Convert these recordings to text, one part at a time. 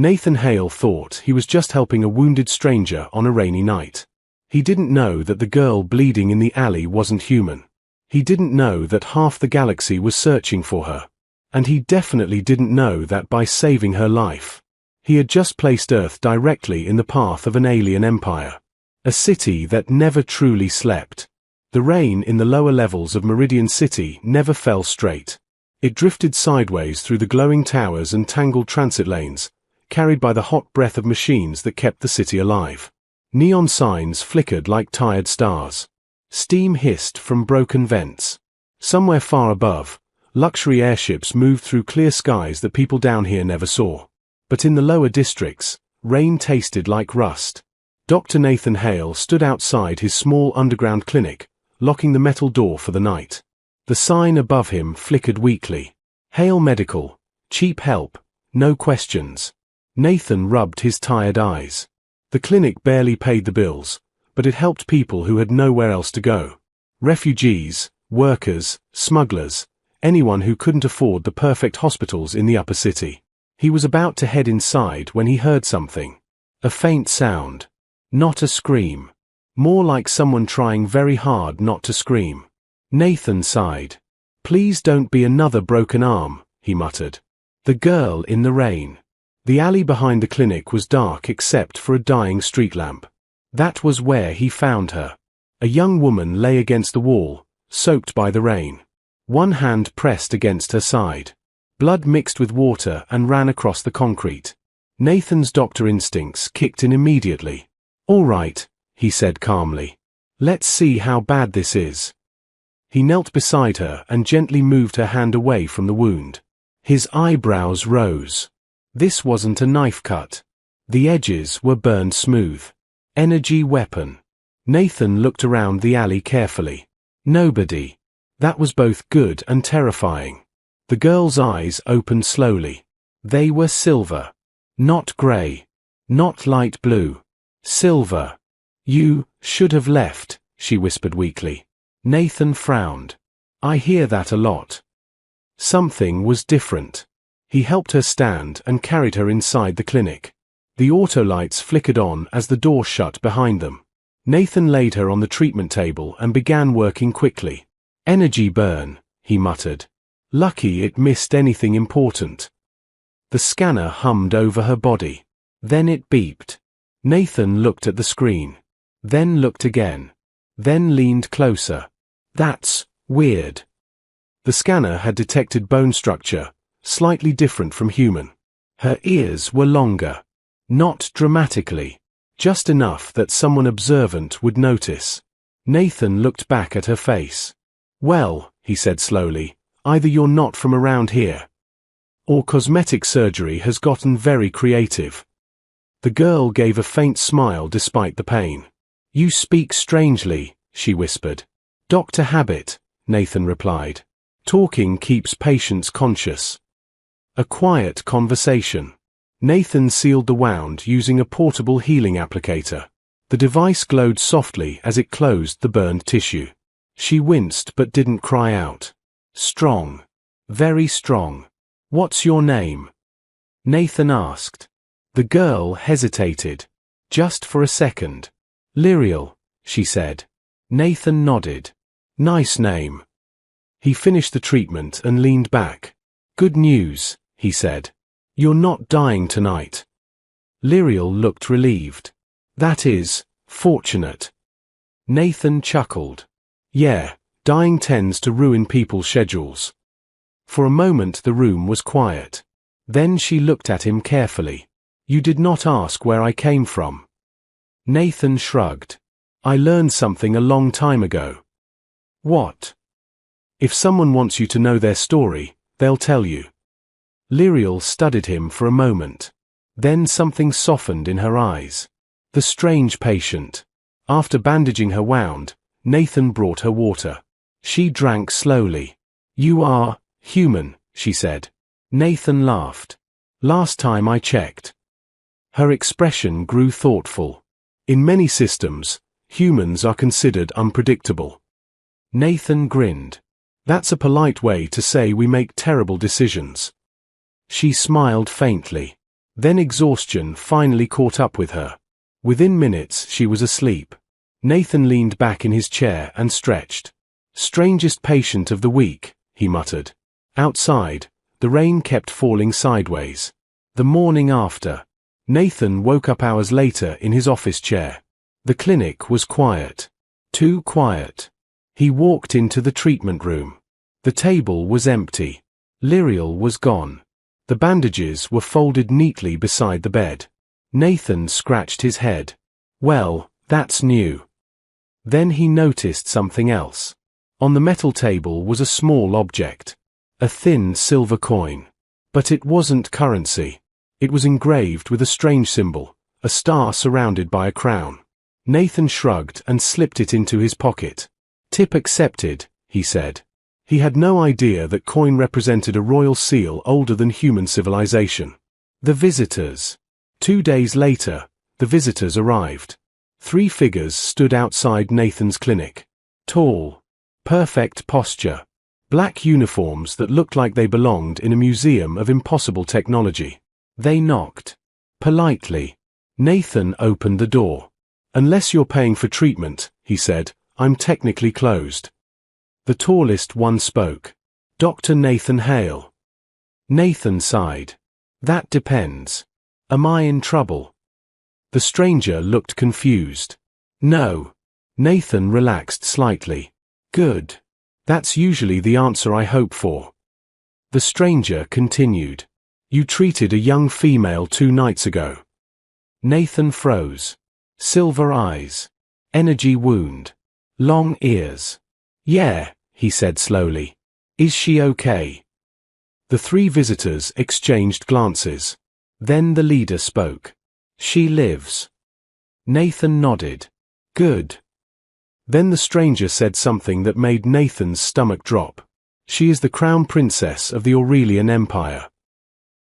Nathan Hale thought he was just helping a wounded stranger on a rainy night. He didn't know that the girl bleeding in the alley wasn't human. He didn't know that half the galaxy was searching for her. And he definitely didn't know that by saving her life, he had just placed Earth directly in the path of an alien empire. A city that never truly slept. The rain in the lower levels of Meridian City never fell straight. It drifted sideways through the glowing towers and tangled transit lanes, carried by the hot breath of machines that kept the city alive. Neon signs flickered like tired stars. Steam hissed from broken vents. Somewhere far above, luxury airships moved through clear skies that people down here never saw. But in the lower districts, rain tasted like rust. Dr. Nathan Hale stood outside his small underground clinic, locking the metal door for the night. The sign above him flickered weakly. Hale Medical. Cheap help. No questions. Nathan rubbed his tired eyes. The clinic barely paid the bills, but it helped people who had nowhere else to go. Refugees, workers, smugglers, anyone who couldn't afford the perfect hospitals in the upper city. He was about to head inside when he heard something. A faint sound. Not a scream. More like someone trying very hard not to scream. Nathan sighed. "Please don't be another broken arm," he muttered. The girl in the rain. The alley behind the clinic was dark except for a dying street lamp. That was where he found her. A young woman lay against the wall, soaked by the rain. One hand pressed against her side. Blood mixed with water and ran across the concrete. Nathan's doctor instincts kicked in immediately. "All right," he said calmly. "Let's see how bad this is." He knelt beside her and gently moved her hand away from the wound. His eyebrows rose. This wasn't a knife cut. The edges were burned smooth. Energy weapon. Nathan looked around the alley carefully. Nobody. That was both good and terrifying. The girl's eyes opened slowly. They were silver. Not grey. Not light blue. Silver. "You should have left," she whispered weakly. Nathan frowned. "I hear that a lot." Something was different. He helped her stand and carried her inside the clinic. The auto lights flickered on as the door shut behind them. Nathan laid her on the treatment table and began working quickly. "Energy burn," he muttered. "Lucky it missed anything important." The scanner hummed over her body. Then it beeped. Nathan looked at the screen. Then looked again. Then leaned closer. "That's weird." The scanner had detected bone structure, slightly different from human. Her ears were longer. Not dramatically. Just enough that someone observant would notice. Nathan looked back at her face. "Well," he said slowly, "either you're not from around here, or cosmetic surgery has gotten very creative." The girl gave a faint smile despite the pain. "You speak strangely," she whispered. "Dr. Habit," Nathan replied. "Talking keeps patients conscious." A quiet conversation. Nathan sealed the wound using a portable healing applicator. The device glowed softly as it closed the burned tissue. She winced but didn't cry out. "Strong. Very strong. What's your name?" Nathan asked. The girl hesitated. Just for a second. "Lyriel," she said. Nathan nodded. "Nice name." He finished the treatment and leaned back. "Good news," he said. "You're not dying tonight." Lyriel looked relieved. "That is fortunate." Nathan chuckled. "Yeah, dying tends to ruin people's schedules." For a moment the room was quiet. Then she looked at him carefully. "You did not ask where I came from." Nathan shrugged. "I learned something a long time ago." "What?" "If someone wants you to know their story, they'll tell you." Lyriel studied him for a moment. Then something softened in her eyes. The strange patient. After bandaging her wound, Nathan brought her water. She drank slowly. "You are human," she said. Nathan laughed. "Last time I checked." Her expression grew thoughtful. In many systems, humans are considered unpredictable. Nathan grinned. "That's a polite way to say we make terrible decisions." She smiled faintly. Then exhaustion finally caught up with her. Within minutes she was asleep. Nathan leaned back in his chair and stretched. "Strangest patient of the week," he muttered. Outside, the rain kept falling sideways. The morning after, Nathan woke up hours later in his office chair. The clinic was quiet. Too quiet. He walked into the treatment room. The table was empty. Lyriel was gone. The bandages were folded neatly beside the bed. Nathan scratched his head. Well, that's new. Then he noticed something else. On the metal table was a small object. A thin silver coin. But it wasn't currency. It was engraved with a strange symbol, a star surrounded by a crown. Nathan shrugged and slipped it into his pocket. "Tip accepted," he said. He had no idea that coin represented a royal seal older than human civilization. The visitors. 2 days later, the visitors arrived. 3 figures stood outside Nathan's clinic. Tall. Perfect posture. Black uniforms that looked like they belonged in a museum of impossible technology. They knocked. Politely. Nathan opened the door. "Unless you're paying for treatment," he said, "I'm technically closed." The tallest one spoke. "Dr. Nathan Hale." Nathan sighed. "That depends. Am I in trouble?" The stranger looked confused. "No." Nathan relaxed slightly. "Good. That's usually the answer I hope for." The stranger continued. "You treated a young female 2 nights ago." Nathan froze. Silver eyes. Energy wound. Long ears. "Yeah," he said slowly. "Is she okay?" The 3 visitors exchanged glances. Then the leader spoke. "She lives." Nathan nodded. "Good." Then the stranger said something that made Nathan's stomach drop. "She is the crown princess of the Aurelian Empire."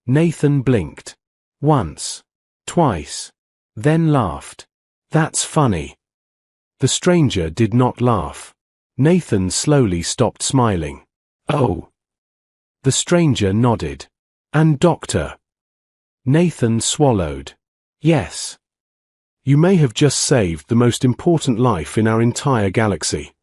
Nathan blinked. Once. Twice. Then laughed. "That's funny." The stranger did not laugh. Nathan slowly stopped smiling. "Oh." The stranger nodded. "And doctor?" Nathan swallowed. "Yes. You may have just saved the most important life in our entire galaxy."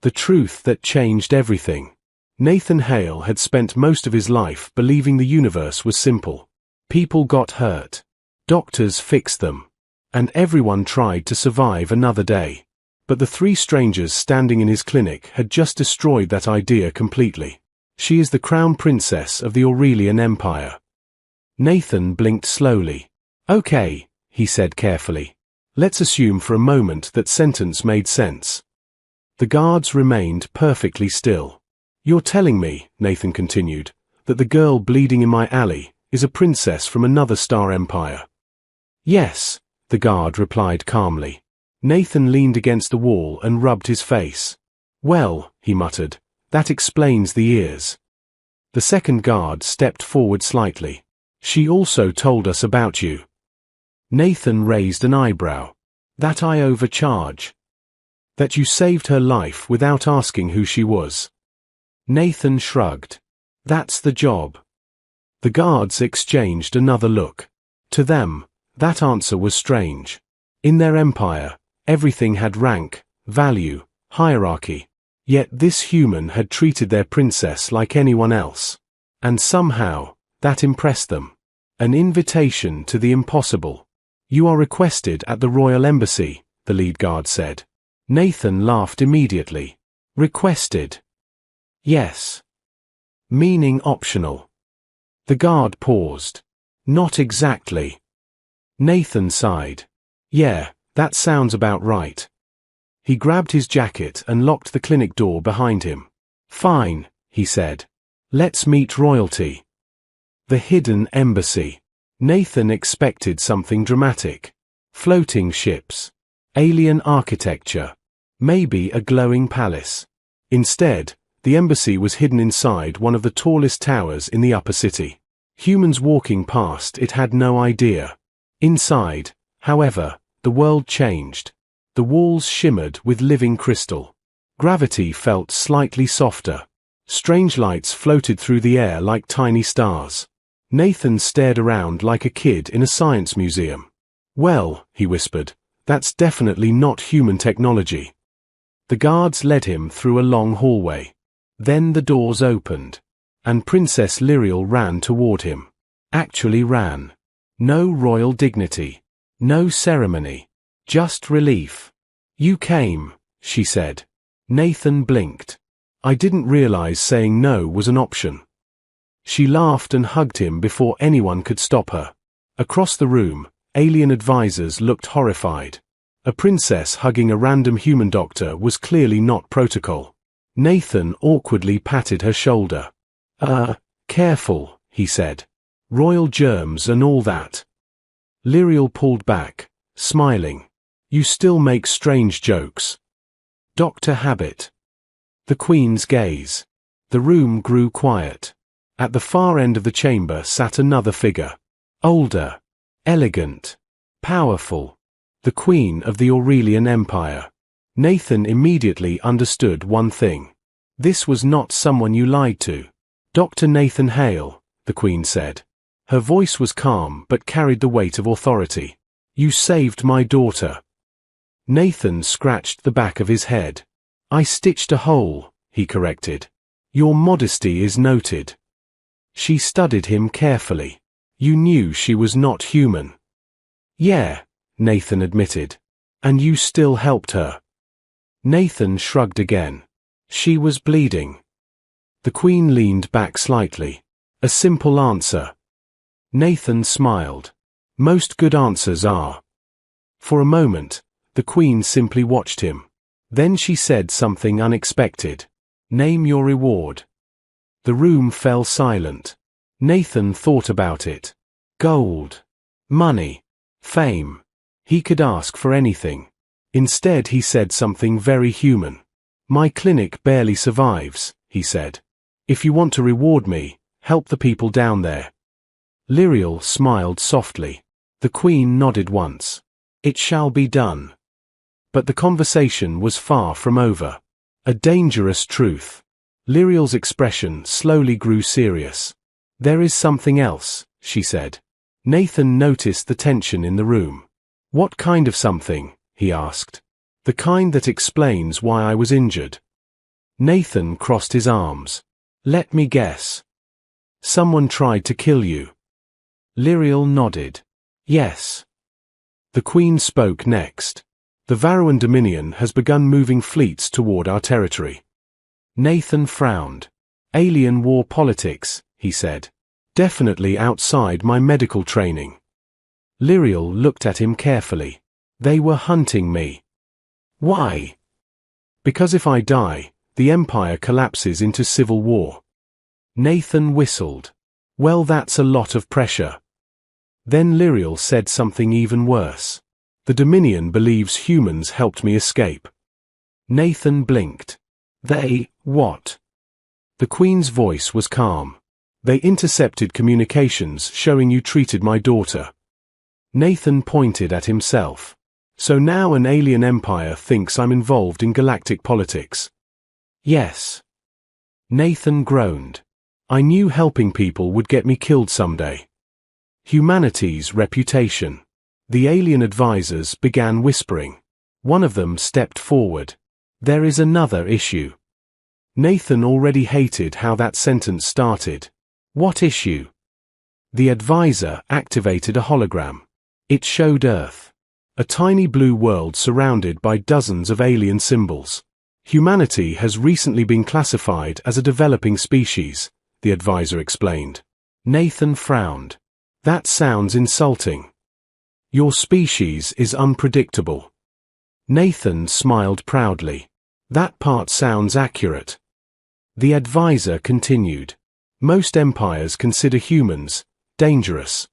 The truth that changed everything. Nathan Hale had spent most of his life believing the universe was simple. People got hurt. Doctors fixed them. And everyone tried to survive another day. But the 3 strangers standing in his clinic had just destroyed that idea completely. She is the crown princess of the Aurelian Empire. Nathan blinked slowly. "Okay," he said carefully. "Let's assume for a moment that sentence made sense." The guards remained perfectly still. "You're telling me," Nathan continued, "that the girl bleeding in my alley is a princess from another star empire?" "Yes," the guard replied calmly. Nathan leaned against the wall and rubbed his face. "Well," he muttered, "that explains the ears." The second guard stepped forward slightly. "She also told us about you." Nathan raised an eyebrow. "That I overcharge?" "That you saved her life without asking who she was." Nathan shrugged. "That's the job." The guards exchanged another look. To them, that answer was strange. In their empire, everything had rank, value, hierarchy. Yet this human had treated their princess like anyone else. And somehow, that impressed them. An invitation to the impossible. "You are requested at the royal embassy," the lead guard said. Nathan laughed immediately. "Requested?" "Yes." "Meaning optional." The guard paused. "Not exactly." Nathan sighed. "Yeah, that sounds about right." He grabbed his jacket and locked the clinic door behind him. "Fine," he said. "Let's meet royalty." The hidden embassy. Nathan expected something dramatic. Floating ships. Alien architecture. Maybe a glowing palace. Instead, the embassy was hidden inside one of the tallest towers in the upper city. Humans walking past it had no idea. Inside, however, the world changed. The walls shimmered with living crystal. Gravity felt slightly softer. Strange lights floated through the air like tiny stars. Nathan stared around like a kid in a science museum. "Well," he whispered, "that's definitely not human technology." The guards led him through a long hallway. Then the doors opened, and Princess Lyriel ran toward him. Actually ran. No royal dignity. No ceremony. Just relief. "You came," she said. Nathan blinked. "I didn't realize saying no was an option." She laughed and hugged him before anyone could stop her. Across the room, alien advisors looked horrified. A princess hugging a random human doctor was clearly not protocol. Nathan awkwardly patted her shoulder. Careful," he said. "Royal germs and all that." Lyriel pulled back, smiling. "You still make strange jokes." Dr. Habit. The Queen's gaze. The room grew quiet. At the far end of the chamber sat another figure. Older. Elegant. Powerful. The Queen of the Aurelian Empire. Nathan immediately understood one thing. This was not someone you lied to. "Dr. Nathan Hale," the Queen said. Her voice was calm but carried the weight of authority. "You saved my daughter." Nathan scratched the back of his head. "I stitched a hole," he corrected. "Your modesty is noted." She studied him carefully. "You knew she was not human." "Yeah," Nathan admitted. "And you still helped her." Nathan shrugged again. "She was bleeding." The Queen leaned back slightly. "A simple answer." Nathan smiled. "Most good answers are." For a moment, the Queen simply watched him. Then she said something unexpected. "Name your reward." The room fell silent. Nathan thought about it. Gold. Money. Fame. He could ask for anything. Instead he said something very human. "My clinic barely survives," he said. "If you want to reward me, help the people down there." Lyriel smiled softly. The Queen nodded once. "It shall be done." But the conversation was far from over. A dangerous truth. Lyriel's expression slowly grew serious. "There is something else," she said. Nathan noticed the tension in the room. "What kind of something?" he asked. "The kind that explains why I was injured." Nathan crossed his arms. "Let me guess. Someone tried to kill you." Lyriel nodded. "Yes." The Queen spoke next. "The Varuan Dominion has begun moving fleets toward our territory." Nathan frowned. "Alien war politics," he said. "Definitely outside my medical training." Lyriel looked at him carefully. "They were hunting me." "Why?" "Because if I die, the Empire collapses into civil war." Nathan whistled. "Well, that's a lot of pressure." Then Lyriel said something even worse. "The Dominion believes humans helped me escape." Nathan blinked. "They, what?" The Queen's voice was calm. "They intercepted communications showing you treated my daughter." Nathan pointed at himself. "So now an alien empire thinks I'm involved in galactic politics." "Yes." Nathan groaned. "I knew helping people would get me killed someday." Humanity's reputation. The alien advisors began whispering. One of them stepped forward. "There is another issue." Nathan already hated how that sentence started. "What issue?" The advisor activated a hologram. It showed Earth. A tiny blue world surrounded by dozens of alien symbols. "Humanity has recently been classified as a developing species," the advisor explained. Nathan frowned. "That sounds insulting." "Your species is unpredictable." Nathan smiled proudly. "That part sounds accurate." The advisor continued. "Most empires consider humans dangerous."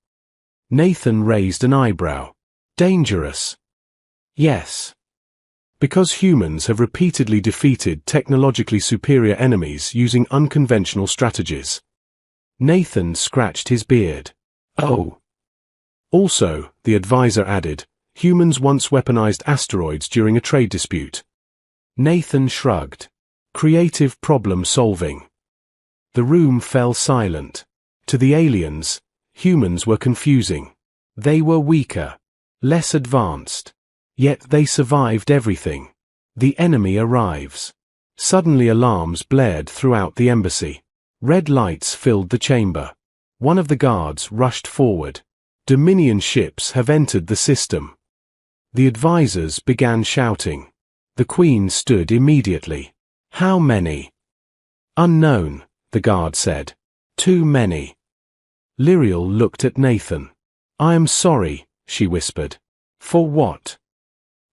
Nathan raised an eyebrow. "Dangerous?" "Yes." "Because humans have repeatedly defeated technologically superior enemies using unconventional strategies." Nathan scratched his beard. "Oh." "Also," the advisor added, "humans once weaponized asteroids during a trade dispute." Nathan shrugged. "Creative problem solving." The room fell silent. To the aliens, humans were confusing. They were weaker, less advanced. Yet they survived everything. The enemy arrives. Suddenly alarms blared throughout the embassy. Red lights filled the chamber. One of the guards rushed forward. Dominion ships have entered the system. The advisors began shouting. The Queen stood immediately. How many? Unknown, the guard said. Too many. Lyriel looked at Nathan. I am sorry, she whispered. For what?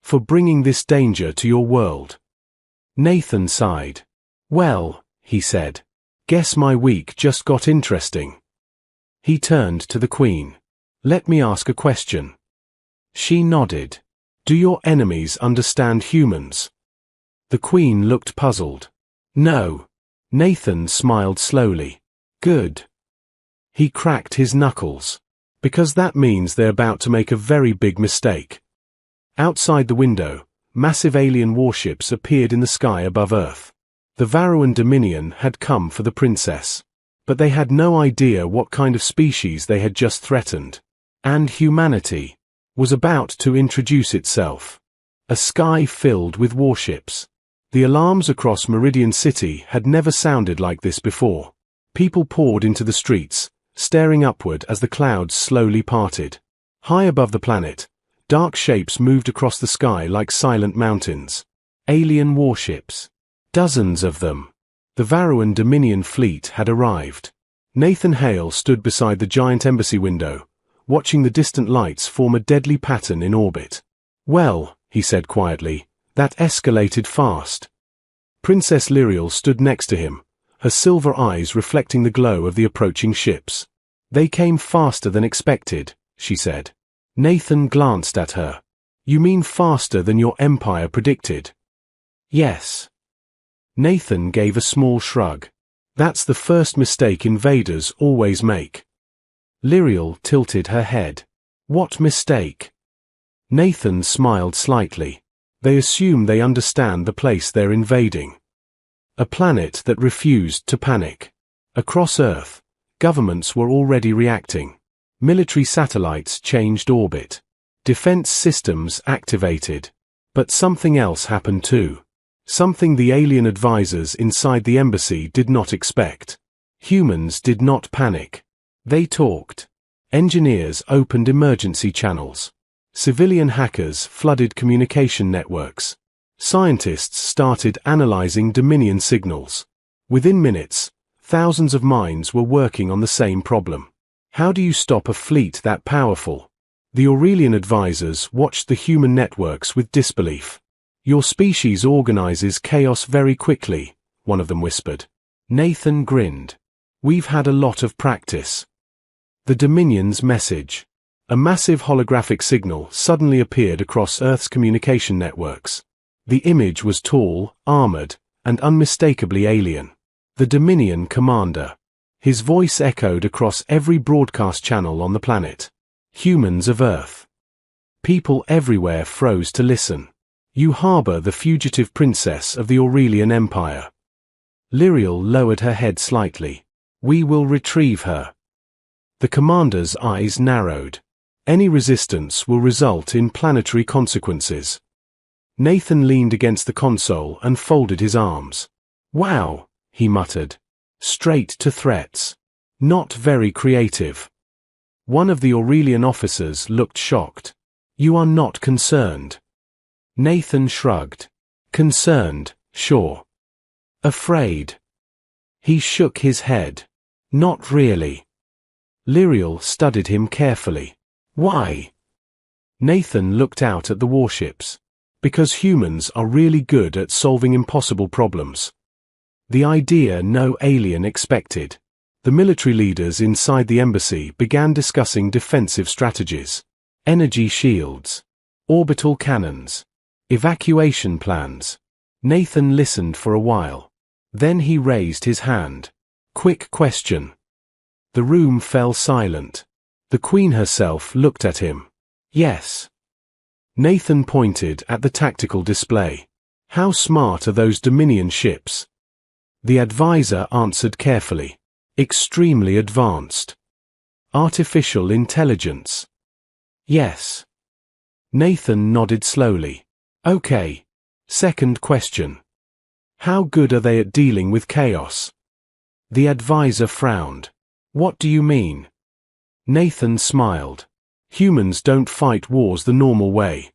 For bringing this danger to your world. Nathan sighed. Well, he said. Guess my week just got interesting. He turned to the Queen. Let me ask a question. She nodded. Do your enemies understand humans? The Queen looked puzzled. No. Nathan smiled slowly. Good. He cracked his knuckles. Because that means they're about to make a very big mistake. Outside the window, massive alien warships appeared in the sky above Earth. The Varuan Dominion had come for the princess. But they had no idea what kind of species they had just threatened. And humanity was about to introduce itself. A sky filled with warships. The alarms across Meridian City had never sounded like this before. People poured into the streets, staring upward as the clouds slowly parted. High above the planet, dark shapes moved across the sky like silent mountains. Alien warships. Dozens of them. The Varuan Dominion fleet had arrived. Nathan Hale stood beside the giant embassy window, watching the distant lights form a deadly pattern in orbit. Well, he said quietly, that escalated fast. Princess Lyriel stood next to him, her silver eyes reflecting the glow of the approaching ships. They came faster than expected, she said. Nathan glanced at her. You mean faster than your empire predicted? Yes. Nathan gave a small shrug. That's the first mistake invaders always make. Lyriel tilted her head. What mistake? Nathan smiled slightly. They assume they understand the place they're invading. A planet that refused to panic. Across Earth, governments were already reacting. Military satellites changed orbit. Defense systems activated. But something else happened too. Something the alien advisors inside the embassy did not expect. Humans did not panic. They talked. Engineers opened emergency channels. Civilian hackers flooded communication networks. Scientists started analyzing Dominion signals. Within minutes, thousands of minds were working on the same problem. How do you stop a fleet that powerful? The Aurelian advisors watched the human networks with disbelief. Your species organizes chaos very quickly, one of them whispered. Nathan grinned. We've had a lot of practice. The Dominion's message. A massive holographic signal suddenly appeared across Earth's communication networks. The image was tall, armored, and unmistakably alien. The Dominion commander. His voice echoed across every broadcast channel on the planet. Humans of Earth. People everywhere froze to listen. You harbor the fugitive princess of the Aurelian Empire. Lyriel lowered her head slightly. We will retrieve her. The commander's eyes narrowed. Any resistance will result in planetary consequences. Nathan leaned against the console and folded his arms. Wow, he muttered. Straight to threats. Not very creative. One of the Aurelian officers looked shocked. You are not concerned. Nathan shrugged. Concerned, sure. Afraid. He shook his head. Not really. Lyriel studied him carefully. Why? Nathan looked out at the warships. Because humans are really good at solving impossible problems. The idea no alien expected. The military leaders inside the embassy began discussing defensive strategies. Energy shields. Orbital cannons. Evacuation plans. Nathan listened for a while. Then he raised his hand. Quick question. The room fell silent. The Queen herself looked at him. Yes. Nathan pointed at the tactical display. How smart are those Dominion ships? The advisor answered carefully. Extremely advanced. Artificial intelligence. Yes. Nathan nodded slowly. Okay. Second question. How good are they at dealing with chaos? The advisor frowned. What do you mean? Nathan smiled. Humans don't fight wars the normal way.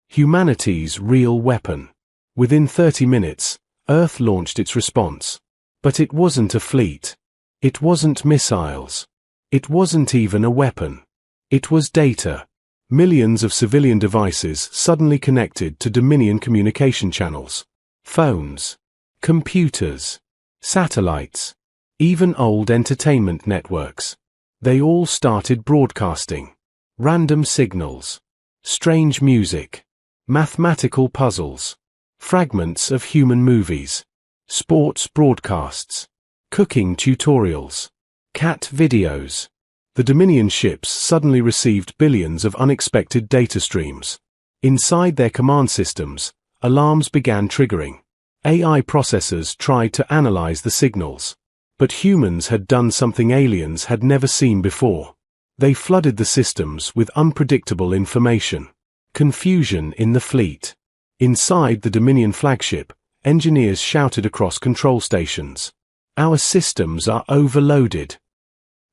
Humanity's real weapon. Within 30 minutes, Earth launched its response. But it wasn't a fleet. It wasn't missiles. It wasn't even a weapon. It was data. Millions of civilian devices suddenly connected to Dominion communication channels. Phones. Computers. Satellites. Even old entertainment networks. They all started broadcasting. Random signals. Strange music. Mathematical puzzles. Fragments of human movies. Sports broadcasts. Cooking tutorials. Cat videos. The Dominion ships suddenly received billions of unexpected data streams. Inside their command systems, alarms began triggering. AI processors tried to analyze the signals. But humans had done something aliens had never seen before. They flooded the systems with unpredictable information. Confusion in the fleet. Inside the Dominion flagship, engineers shouted across control stations. Our systems are overloaded.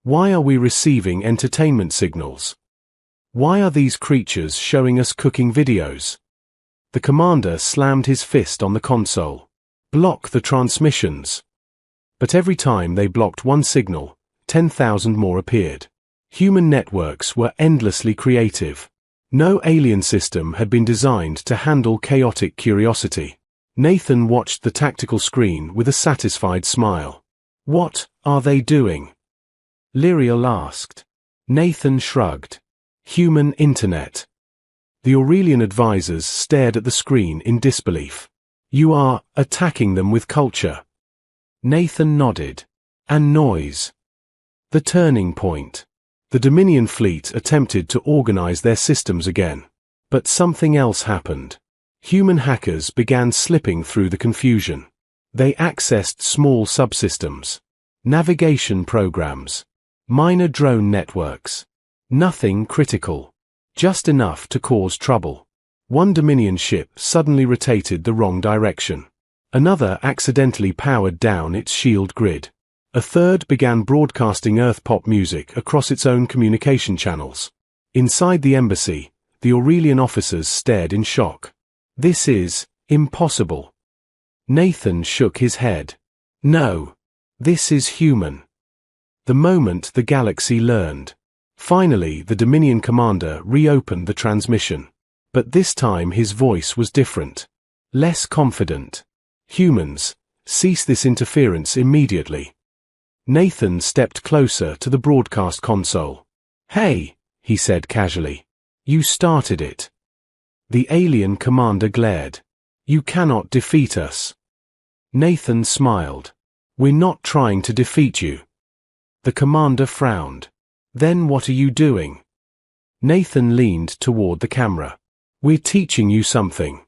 Why are we receiving entertainment signals? Why are these creatures showing us cooking videos? The commander slammed his fist on the console. Block the transmissions. But every time they blocked one signal, 10,000 more appeared. Human networks were endlessly creative. No alien system had been designed to handle chaotic curiosity. Nathan watched the tactical screen with a satisfied smile. What are they doing? Lyriel asked. Nathan shrugged. Human internet. The Aurelian advisors stared at the screen in disbelief. You are attacking them with culture. Nathan nodded. And noise. The turning point. The Dominion fleet attempted to organize their systems again. But something else happened. Human hackers began slipping through the confusion. They accessed small subsystems. Navigation programs. Minor drone networks. Nothing critical. Just enough to cause trouble. One Dominion ship suddenly rotated the wrong direction. Another accidentally powered down its shield grid. A third began broadcasting Earth pop music across its own communication channels. Inside the embassy, the Aurelian officers stared in shock. This is impossible. Nathan shook his head. No. This is human. The moment the galaxy learned. Finally, the Dominion commander reopened the transmission. But this time his voice was different. Less confident. Humans, cease this interference immediately. Nathan stepped closer to the broadcast console. Hey, he said casually. You started it. The alien commander glared. You cannot defeat us. Nathan smiled. We're not trying to defeat you. The commander frowned. Then what are you doing? Nathan leaned toward the camera. We're teaching you something.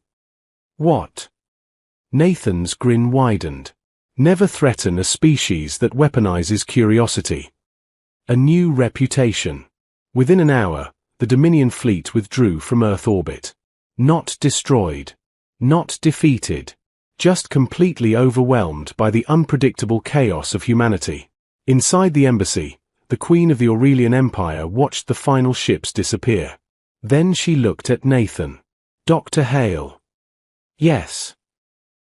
What? Nathan's grin widened. Never threaten a species that weaponizes curiosity. A new reputation. Within an hour, the Dominion fleet withdrew from Earth orbit. Not destroyed. Not defeated. Just completely overwhelmed by the unpredictable chaos of humanity. Inside the embassy, the Queen of the Aurelian Empire watched the final ships disappear. Then she looked at Nathan. Dr. Hale. Yes.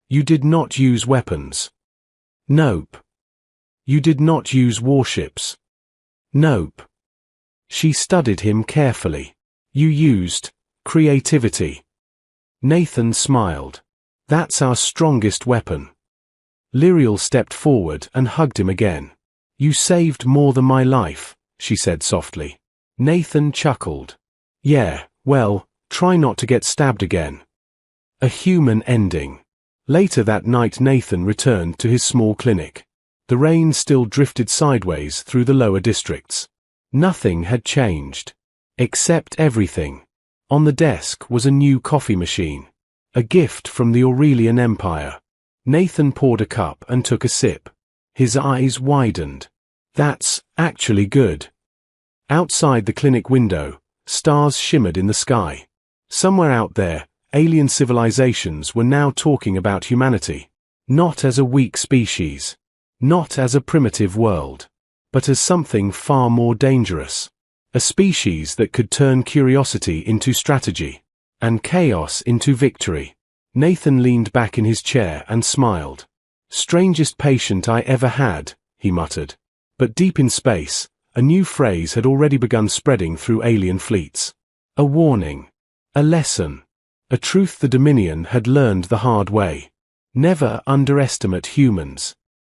You did not use weapons. Nope. You did not use warships. Nope. She studied him carefully. You used creativity. Nathan smiled. That's our strongest weapon. Lyriel stepped forward and hugged him again. You saved more than my life, she said softly. Nathan chuckled. Yeah, well, try not to get stabbed again. A human ending. Later that night Nathan returned to his small clinic. The rain still drifted sideways through the lower districts. Nothing had changed. Except everything. On the desk was a new coffee machine. A gift from the Aurelian Empire. Nathan poured a cup and took a sip. His eyes widened. That's actually good. Outside the clinic window, stars shimmered in the sky. Somewhere out there, alien civilizations were now talking about humanity. Not as a weak species. Not as a primitive world. But as something far more dangerous. A species that could turn curiosity into strategy. And chaos into victory. Nathan leaned back in his chair and smiled. Strangest patient I ever had, he muttered. But deep in space, a new phrase had already begun spreading through alien fleets. A warning. A lesson. A truth the Dominion had learned the hard way. Never underestimate humans.